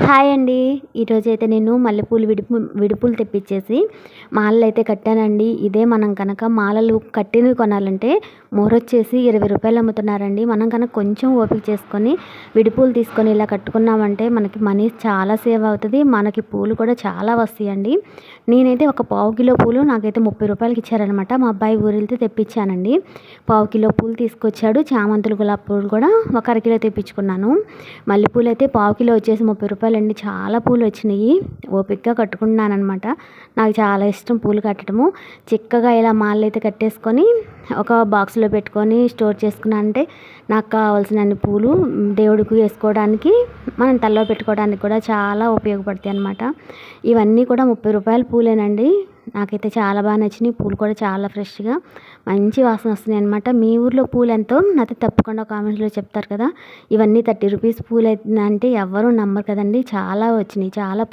Hi అండి. ఈరోజైతే నేను మల్లెపూలు విడిపూలు తెప్పించేసి మాలలు అయితే కట్టానండి. ఇదే మనం కనుక మాలలు కట్టినవి కొనాలంటే మోరొచ్చేసి 20 రూపాయలు అమ్ముతున్నారండి. మనం కనుక కొంచెం ఓపిక చేసుకొని విడిపూలు తీసుకొని ఇలా కట్టుకున్నామంటే మనకి మనీ చాలా సేవ్ అవుతుంది. మనకి పూలు కూడా చాలా వస్తాయండి. నేనైతే ఒక పావు కిలో పూలు నాకైతే 30 రూపాయలకి ఇచ్చారనమాట. మా అబ్బాయి ఊరెళ్తే తెప్పించానండి. పావు కిలో పూలు తీసుకొచ్చాడు. చామంతులు గులాబీ పూలు కూడా ఒక అరకిలో తెప్పించుకున్నాను. మల్లెపూలు అయితే పావు కిలో వచ్చేసి 30 రూపాయలండి. చాలా పూలు వచ్చినాయి. ఓపికగా కట్టుకున్నానమాట. నాకు చాలా ఇష్టం పూలు కట్టడము. చిక్కగా ఇలా మాలలు అయితే కట్టేసుకొని ఒక బాక్స్లో పెట్టుకొని స్టోర్ చేసుకున్నా అంటే నాకు కావాల్సినన్ని పూలు దేవుడికి వేసుకోవడానికి మనం తలలో పెట్టుకోవడానికి కూడా చాలా ఉపయోగపడతాయి అన్నమాట. ఇవన్నీ కూడా 30 రూపాయల పూలేనండి. నాకైతే చాలా బాగా నచ్చినాయి. పూలు కూడా చాలా ఫ్రెష్గా మంచి వాసన వస్తున్నాయి అనమాట. మీ ఊర్లో పూలు ఎంతో నాతో తప్పకుండా కామెంట్స్లో చెప్తారు కదా. ఇవన్నీ 30 రూపీస్ పూలు అంటే ఎవ్వరూ నమ్మరు కదండి. చాలా వచ్చినాయి. చాలా